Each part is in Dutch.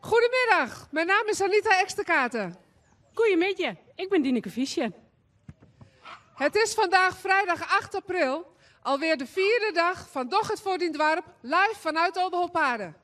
Goedemiddag, mijn naam is Anita Eksterkaten. Goedemiddag, ik ben Dineke Fiesje. Het is vandaag vrijdag 8 april, alweer de 4e dag van Doch het voor dien dorp, live vanuit Oldeholpaarden.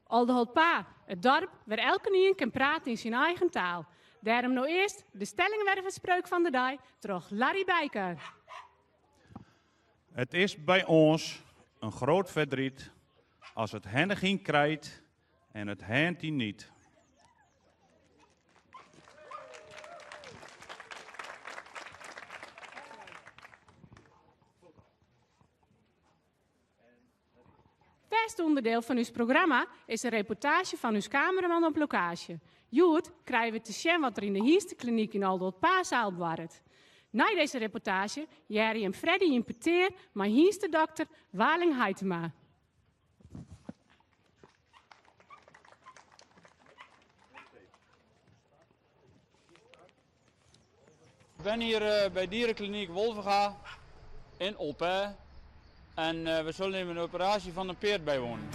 Oldeholpa, het dorp waar elke nien kan praten in zijn eigen taal. Daarom nou eerst de stellingwerverspreuk van de dag, door Larry Bijker. Het is bij ons een groot verdriet als het hennegien krijt en het hentie niet. Vast onderdeel van ons programma is een reportage van ons cameraman op locatie. Joet krijgen we te zien wat er in de Hienstekliniek in Oldeholpa zaal wordt. Na deze reportage Jerry en Freddy in Peteer, maar Hienstedokter Waling Heitema. Ik ben hier bij dierenkliniek Wolvenga in Olpe en we zullen even een operatie van een peert bijwonen.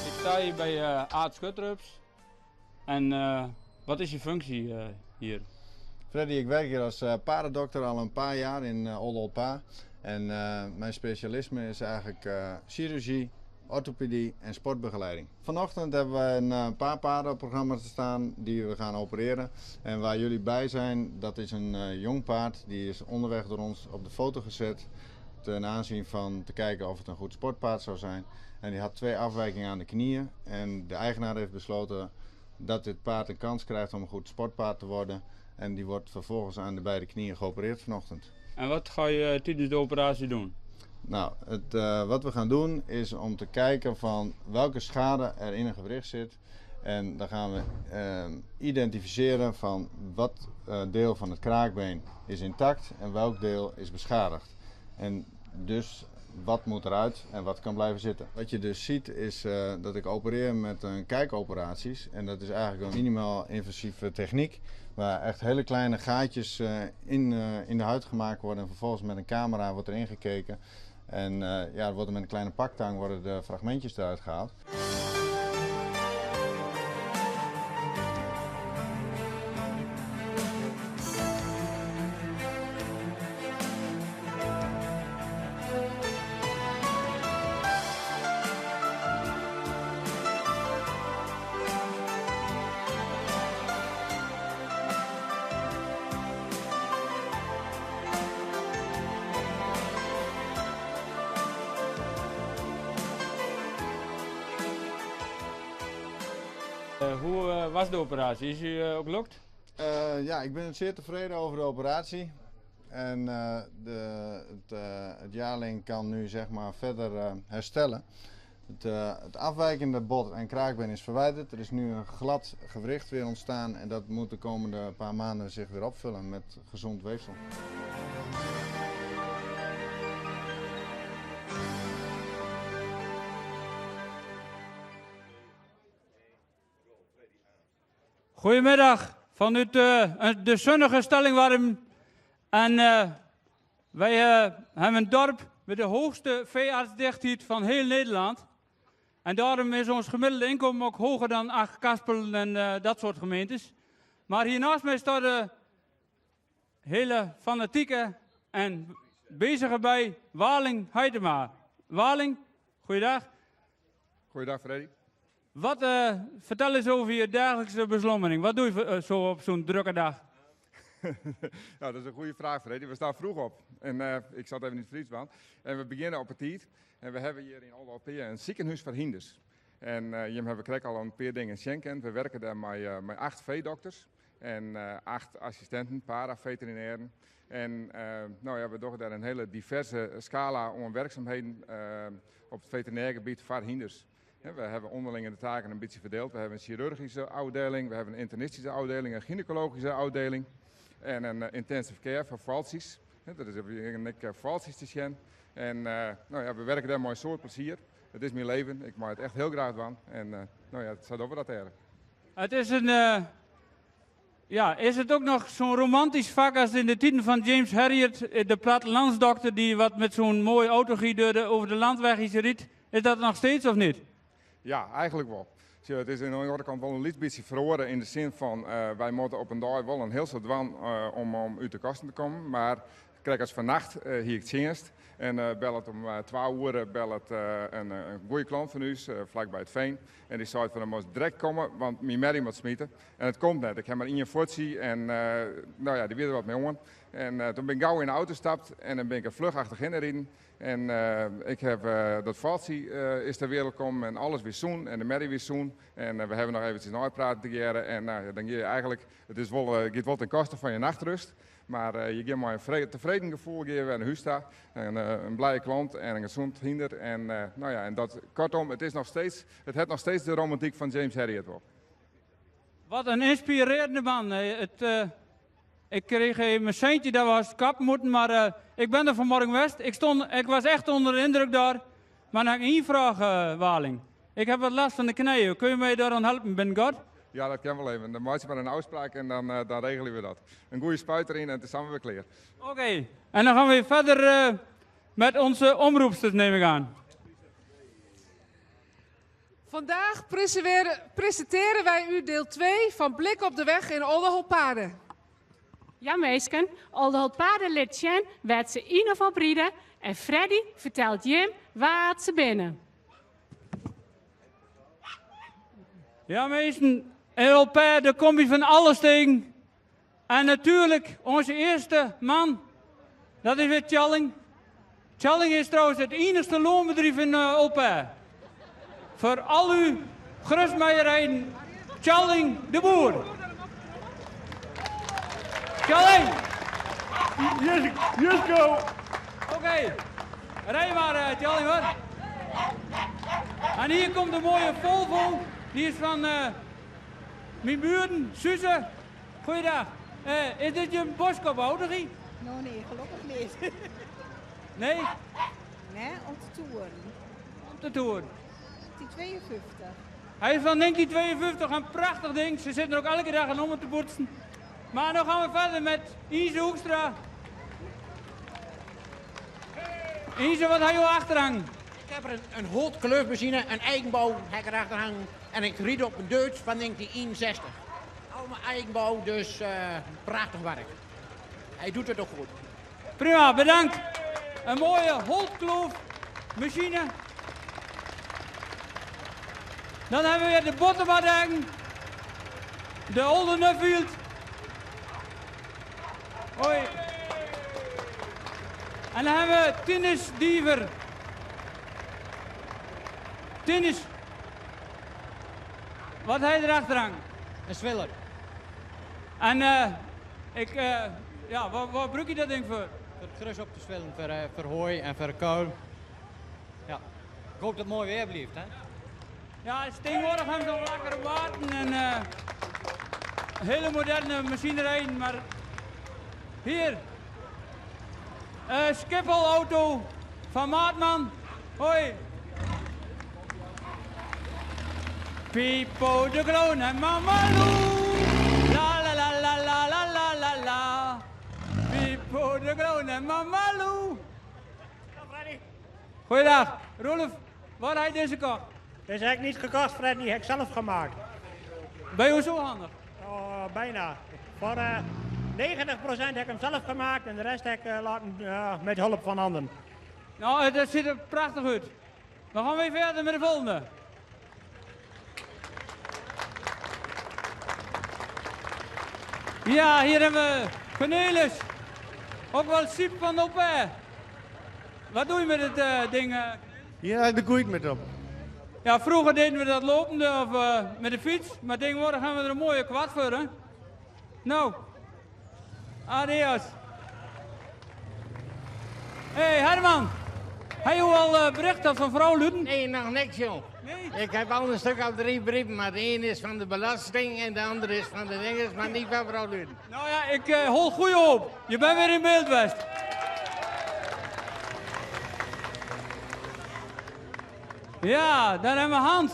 Ik sta hier bij Aad Schutrups en wat is je functie hier? Freddy, ik werk hier als paardendokter al een paar jaar in Oldeholpa. En mijn specialisme is eigenlijk chirurgie, orthopedie en sportbegeleiding. Vanochtend hebben we een paar paarden op programma te staan die we gaan opereren. En waar jullie bij zijn, dat is een jong paard. Die is onderweg door ons op de foto gezet. Ten aanzien van te kijken of het een goed sportpaard zou zijn. En die had 2 afwijkingen aan de knieën. En de eigenaar heeft besloten dat dit paard een kans krijgt om een goed sportpaard te worden. En die wordt vervolgens aan de beide knieën geopereerd vanochtend. En wat ga je tijdens de operatie doen? Nou, wat we gaan doen is om te kijken van welke schade er in een gewricht zit. En dan gaan we identificeren van wat deel van het kraakbeen is intact en welk deel is beschadigd. En dus wat moet eruit en wat kan blijven zitten. Wat je dus ziet is dat ik opereer met kijkoperaties. En dat is eigenlijk een minimaal invasieve techniek. Waar echt hele kleine gaatjes in de huid gemaakt worden. En vervolgens met een camera wordt erin gekeken. En er worden met een kleine paktang worden de fragmentjes eruit gehaald. Hoe was de operatie? Is u ook gelukt? Ja, ik ben zeer tevreden over de operatie. En het jaarling kan nu zeg maar verder herstellen. Het afwijkende bot en kraakbeen is verwijderd. Er is nu een glad gewricht weer ontstaan. En dat moet de komende paar maanden zich weer opvullen met gezond weefsel. Goedemiddag, vanuit de zonnige Stellingwarm. En wij hebben een dorp met de hoogste veeartsdichtheid van heel Nederland. En daarom is ons gemiddelde inkomen ook hoger dan Acht-Kaspel en dat soort gemeentes. Maar hiernaast mij staat de hele fanatieke en bezige bij Waling Heitema. Waling, goeiedag. Goeiedag Freddy. Wat, vertel eens over je dagelijkse beslommering. Wat doe je zo op zo'n drukke dag? Nou, dat is een goede vraag Freddy. We staan vroeg op. En ik zat even in het Friesland. En we beginnen op het tijd. En we hebben hier in Oldeholpa een ziekenhuis voor hinders. En je hebben we al een paar dingen schenken. We werken daar met 8 veedokters. En 8 assistenten, para-veterinairen. En we doen daar een hele diverse scala om werkzaamheden op het veterinairgebied voor hinders. We hebben onderling de taken een beetje verdeeld. We hebben een chirurgische afdeling, we hebben een internistische afdeling, een gynaecologische afdeling en een intensive care voor valsies. Dat is een valsies te zien. En we werken daar mooi soort plezier. Het is mijn leven, ik maak het echt heel graag van. En het staat over dat er. Het is Ja, is het ook nog zo'n romantisch vak als in de tijden van James Herriot, de plattelandsdokter die wat met zo'n mooie autogie over de landwegjes riet? Is dat nog steeds of niet? Ja, eigenlijk wel. Zie je, het is aan de andere kant wel een licht beetje verloren in de zin van wij moeten op een dag wel een heel soort dwan om uit de kosten te komen. Maar kijk, als vannacht hier het dienst en bel het om 12 uur bel het een goede klant van u, vlakbij het Veen. En die zei van, hij moest direct komen, want mijn merrie moet smeten. En het komt net. Ik heb maar in je voetzie en nou ja, die weer er wat mee om. En toen ben ik gauw in de auto gestapt en dan ben ik er vlug achterheen gereden. En ik heb dat Valtsie is ter wereld gekomen en alles weer zoen en de merrie weer zoen. En we hebben nog eventjes uitpraten te geren. En dan denk je eigenlijk, het is wel, gaat wel ten koste van je nachtrust. Maar je geeft maar een tevreden gevoel weer naar huis staan. Een blije klant en een gezond hinder. En nou ja, en dat, kortom, het heeft nog steeds de romantiek van James Herriot wel. Wat een inspirerende man. Ik kreeg een centje dat was kap moeten, maar ik ben er vanmorgen geweest. Ik was echt onder de indruk daar. Maar dan heb ik één vraag, Waling. Ik heb wat last van de knieën. Kun je mij daar aan helpen, Ben God? Ja, dat kan wel even. Dan maak je maar een afspraak en dan regelen we dat. Een goede spuit erin en het is samen weer klaar. Oké. En dan gaan we verder met onze omroepsters, neem ik aan. Vandaag presenteren wij u deel 2 van Blik op de Weg in Oldenholt-Paarden. Ja, meisken, Oldenholt-Paarden lid Sjen werd ze in of oprieden en Freddy vertelt Jim wat ze binnen. Ja, meesten, Oldenholt-Paarden, daar kom je van alles tegen. En natuurlijk, onze eerste man, dat is weer Tjalling. Tjalling is trouwens het enigste loonbedrijf in Oldenholt-Paarden. Voor al uw grasmeierijen, Tjalling de Boer. Tjalling! Yes, go! Oké, rij maar Tjalling hoor. En hier komt de mooie Volvo, die is van mijn buren, Suze. Goeiedag. Is dit je boskopauto? Nou nee, gelukkig niet. Nee? Nee, om te toeren. Op de toer. Die 52. Hij is van 1952, een prachtig ding. Ze zitten er ook elke dag aan om het te poetsen. Maar nu gaan we verder met Ise Hoekstra. Ise, wat heb je achterhangen? Ik heb er een Holt-kleurmachine, een eigenbouw, heb ik erachter hangen. En ik ried op een Duits van 1961. Allemaal eigenbouw, dus prachtig werk. Hij doet het ook goed. Prima, bedankt. Een mooie Holt-kleurmachine. Dan hebben we weer de Bottenbadang. De Olde Nuffield. Hoi. En dan hebben we Tinnis Diever. Tinnis. Wat hij erachter hangt? Een zwiller. En ja, waar gebruik je dat ding voor? Voor het grus op te zwillen, voor hooi en voor kool. Ja. Ik hoop dat het mooi weer blijft, hè? Ja, tegenwoordig hebben ze al lekkere waten en hele moderne machinerijden, maar hier, Schiphol-auto van Maatman. Hoi. Pipo de Groen en Mama Lou. La la la la la la la la la. Pipo de Groen en Mama Lou. Goeiedag, Rolf. Waar heb je deze gekocht? Deze heb ik niet gekocht, Freddy. Die heb ik zelf gemaakt. Ben je zo handig? Oh, bijna. Voor 90% heb ik hem zelf gemaakt en de rest heb ik laten met hulp van anderen. Nou, dat ziet er prachtig uit. Dan gaan we weer verder met de volgende. Ja, hier hebben we Cornelis. Ook wel Siep van Opé. Wat doe je met het ding? Hier heb ik de koeik met op. Ja, vroeger deden we dat lopende of met de fiets, maar tegenwoordig gaan we er een mooie kwart voor, hè? Nou, adios. Hey Herman, heb je al bericht gehad van vrouw Luden? Nee, nog niks, joh. Nee? Ik heb al een stuk al 3 brieven, maar de een is van de belasting en de andere is van de dinges, maar niet van vrouw Luden. Nou ja, ik hol goeie hoop. Je bent weer in beeld geweest. Ja, daar hebben we Hans.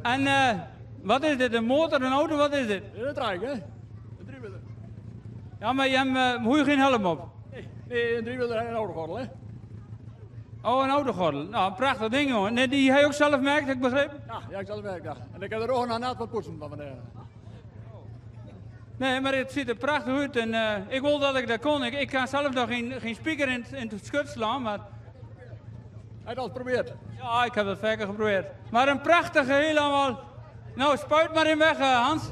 En Wat is dit? Een motor, een auto, wat is dit? Een trein, hè? Een driewieler. Ja, maar hoe je geen helm op? Nee, een driewieler en een autogordel, hè? Oh, een autogordel. Nou, een prachtig ding, hoor. Nee, die hij ook zelf merkt, heb ik begrepen? Ja, ik zal het werk, ja. En ik heb er ook nog nat wat poetsen van meneer. Nee, maar het ziet er prachtig uit en ik wil dat ik dat kon. Ik kan zelf nog geen speaker in het schut slaan, maar... Heb je dat geprobeerd? Ja, ik heb dat vaker geprobeerd. Maar een prachtige helemaal. Nou, spuit maar in weg, Hans.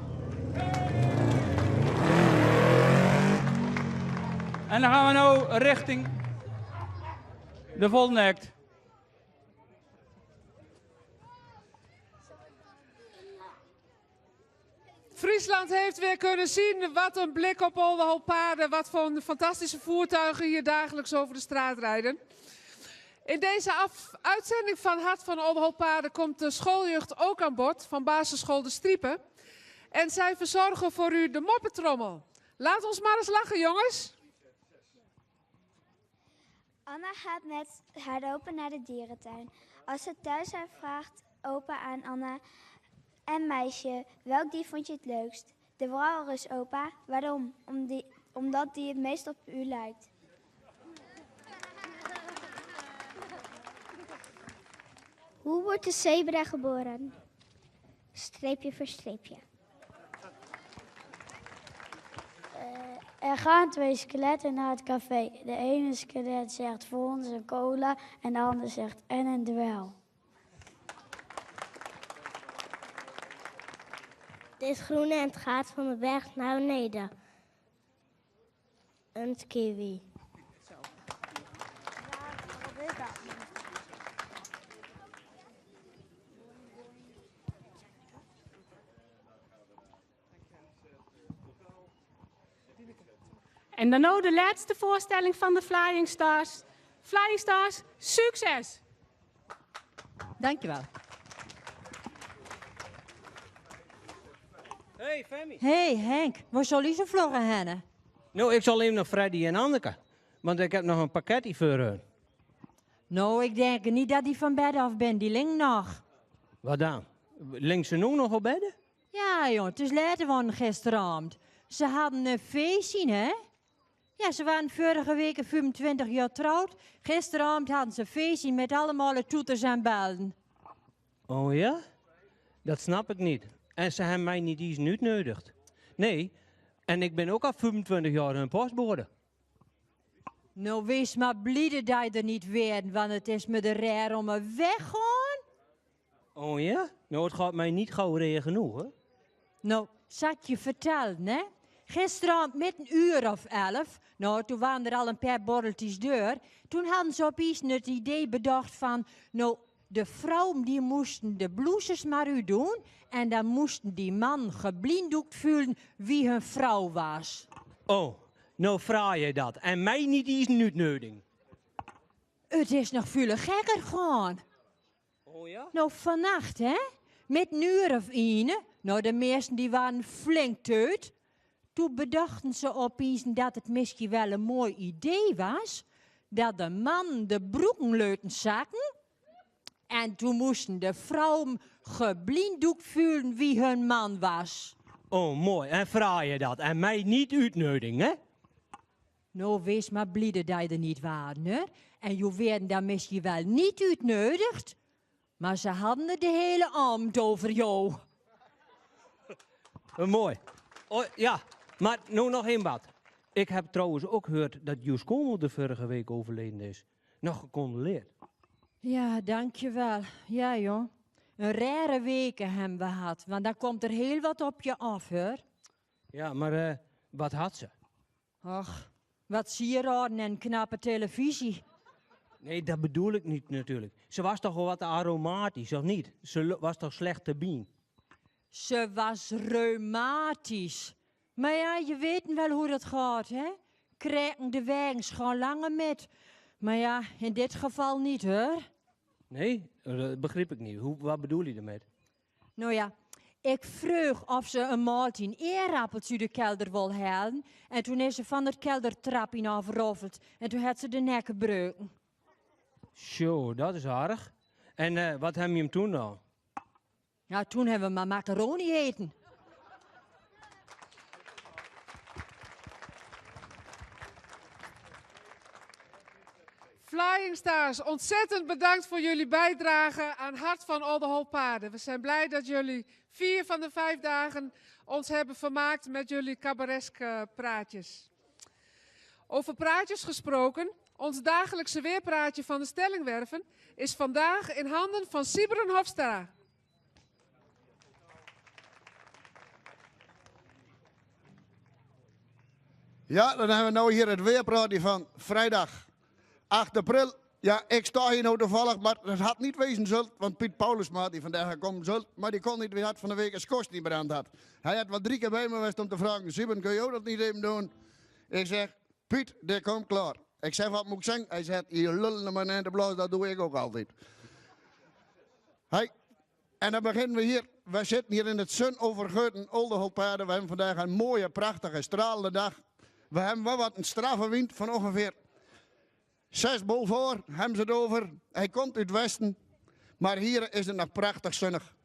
En dan gaan we nou richting de volgende act. Friesland heeft weer kunnen zien wat een blik op Oldenhoop-Paarden, wat voor fantastische voertuigen hier dagelijks over de straat rijden. In deze uitzending van Hart van Oldenhoop-Paarden komt de schooljeugd ook aan bod van basisschool De Striepen. En zij verzorgen voor u de moppetrommel. Laat ons maar eens lachen, jongens. Anna gaat met haar opa naar de dierentuin. Als ze thuis zijn, vraagt opa aan Anna en meisje, welk dier vond je het leukst? De walrus, opa. Waarom? Omdat die het meest op u lijkt. Hoe wordt de zebra geboren? Streepje voor streepje. Er gaan 2 skeletten naar het café. De ene skelet zegt voor ons een cola en de ander zegt en een duel. Het is groen en het gaat van de berg naar beneden. Een kiwi. En dan nou de laatste voorstelling van de Flying Stars. Flying Stars, succes! Dankjewel. Hey, Femi. Hey Henk, waar zal je zo vloggen hennen? Nou, ik zal even naar Freddy en Anneke. Want ik heb nog een pakketje voor hun. Nou, ik denk niet dat die van bed af bent, die ligt nog. Wat dan? Links ze nu nog op bedden? Ja joh, het is later van gisteravond. Ze hadden een feestje, hè? Ja, ze waren vorige week 25 jaar trouwd. Gisteravond hadden ze een feestje met allemaal toeters en belden. Oh ja? Dat snap ik niet. En ze hebben mij niet eens uitgenodigd. Nee, en ik ben ook al 25 jaar een postbode. Nou, wees maar blij dat je er niet weer, want het is me de raar om me weggaan. Oh ja? Nou, het gaat mij niet gauw regen genoeg, hè? Nou, zal ik je vertellen, hè? Gisteravond met 11:00, nou, toen waren er al een paar borreltjes deur. Toen hadden ze opeens het idee bedacht van, nou, de vrouwen die moesten de blouses maar u doen. En dan moesten die man geblinddoekt voelen wie hun vrouw was. Oh, nou vraag je dat. En mij niet eens uitnodiging. Het is nog veel gekker gaan. Oh ja? Nou, vannacht, hè? Met 1:00. Nou, de meesten die waren flink teut. Toen bedachten ze opeens dat het misschien wel een mooi idee was. Dat de man de broeken lieten zakken. En toen moesten de vrouwen geblinddoekt voelen wie hun man was. Oh, mooi. En vraag je dat. En mij niet uitnodiging, hè? Nou, wees maar blij dat je er niet waren, hè? En je werden dan misschien wel niet uitnodigd. Maar ze hadden het de hele avond over jou. Mooi. Oh, ja, maar nu nog één wat. Ik heb trouwens ook gehoord dat Joes Kommel de vorige week overleden is. Nog gecondoleerd. Ja, dankjewel. Ja, joh. Een rare weken hebben we gehad, want dan komt er heel wat op je af, hoor. Ja, maar wat had ze? Ach, wat sieraden en knappe televisie. Nee, dat bedoel ik niet natuurlijk. Ze was toch wel wat aromatisch, of niet? Ze was toch slecht te bien? Ze was reumatisch. Maar ja, je weet wel hoe dat gaat, hè? Krijgen wagens gaan langer met. Maar ja, in dit geval niet, hoor. Nee, dat begrijp ik niet. Wat bedoel je ermee? Nou ja, ik vroeg of ze een maaltje eerappeltje uit de kelder wil halen. En toen is ze van het keldertrapje afgeroffeld. En toen had ze de nek gebroken. Zo, dat is aardig. En wat heb je hem toen nou? Nou, toen hebben we maar macaroni eten. Flying Stars, ontzettend bedankt voor jullie bijdrage aan Hart van Oldenhoop-Paarden. We zijn blij dat jullie 4 van de 5 dagen ons hebben vermaakt met jullie cabaretske praatjes. Over praatjes gesproken, ons dagelijkse weerpraatje van de Stellingwerven is vandaag in handen van Sybren Hofstra. Ja, dan hebben we nou hier het weerpraatje van vrijdag 8 april. Ja, ik sta hier nou toevallig, maar het had niet wezen zult, want Piet Paulusma die vandaag gekomen zult, maar die kon niet, wie had van de week een skos die brand had. Hij had wel 3 keer bij me geweest om te vragen, Sybren, kun je ook dat niet even doen? Ik zeg, Piet, dit komt klaar. Ik zeg, wat moet ik zeggen? Hij zegt, je lullende man in de blaas, dat doe ik ook altijd. Hey, en dan beginnen we hier. We zitten hier in het zonovergoten Oldenhoop-Paarden. We hebben vandaag een mooie, prachtige, stralende dag. We hebben wel wat een straffe wind van ongeveer 6 bol voor, hebben ze het over. Hij komt uit het westen, maar hier is het nog prachtig zonnig.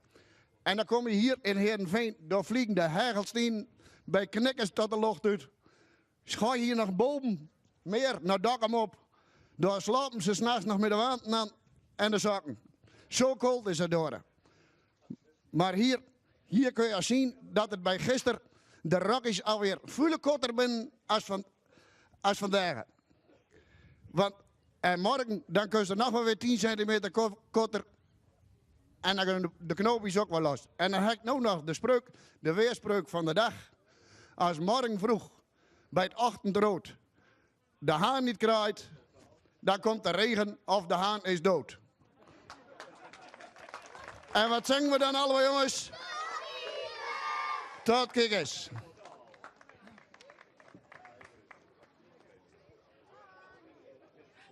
En dan kom je hier in Heerenveen, door vliegen de hagelstenen bij knikkers tot de lucht uit. Schaai hier nog boven, meer naar dak hem op. Daar slapen ze 's nachts nog met de wand aan en de zakken. Zo koud is het door. Maar hier kun je zien dat het bij gisteren de rokjes alweer veel korter zijn als vandaag. Want en morgen dan kun je nog wel weer 10 centimeter korter. En dan kunnen de knoopjes ook wel los. En dan heb ik nou nog de weerspreuk van de dag. Als morgen vroeg bij het ochtendrood de haan niet kraait, dan komt de regen of de haan is dood. En wat zingen we dan allemaal, jongens? Tot kikkers.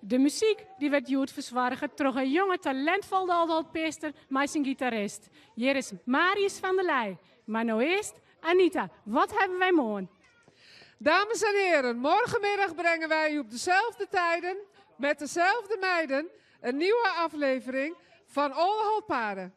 De muziek die werd Joet verzorgen door een jonge talentvolle Oldenhoop-Peester met zijn gitarist. Hier is Marius van der Leij. Maar nou eerst Anita, wat hebben wij morgen? Dames en heren, morgenmiddag brengen wij u op dezelfde tijden, met dezelfde meiden, een nieuwe aflevering van Oldenhoop-Paarden.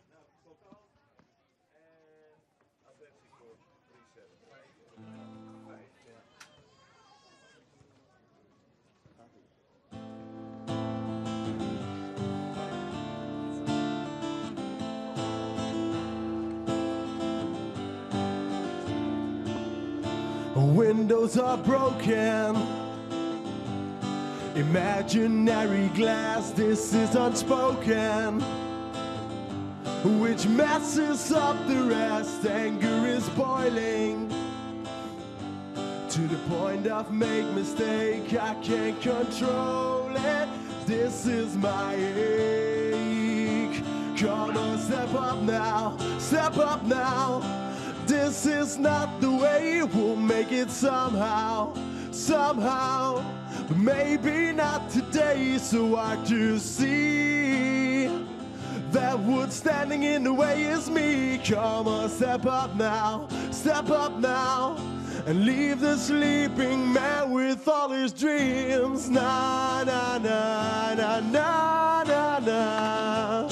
Windows are broken. Imaginary glass, this is unspoken. Which messes up the rest. Anger is boiling to the point of make mistake. I can't control it. This is my ache. Come on, step up now. Step up now. This is not the way, we'll make it somehow, somehow. But maybe not today, so hard to see. That wood standing in the way is me. Come on, step up now, and leave the sleeping man with all his dreams. Na na na na na na na.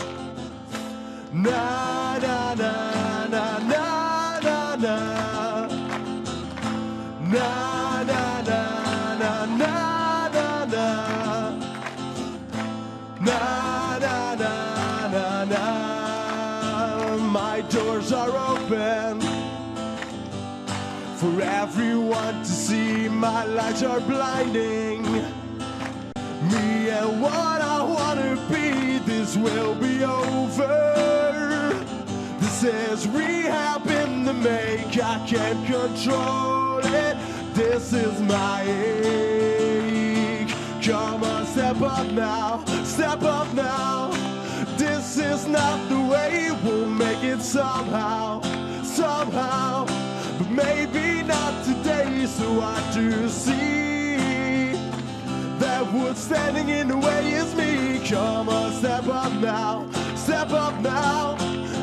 Na na na na na. Na na na na na na na. Na na na na na. My doors are open for everyone to see. My lights are blinding me and what I wanna be. This will be over. This is rehab in the make. I can't control it. This is my ache. Come on, step up now. Step up now. This is not the way. We'll make it somehow, somehow. But maybe not today. So hard to see. That wood standing in the way is me. Come on, step up now. Step up now.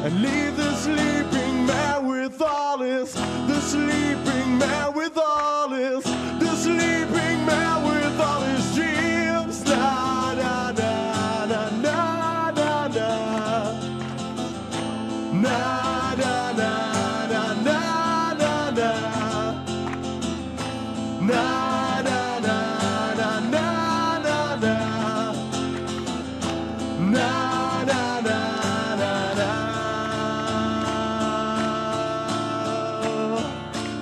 And leave the sleeping man with all his, the sleeping man with all his, the sleeping man with all his dreams. Na na na na na na na. Na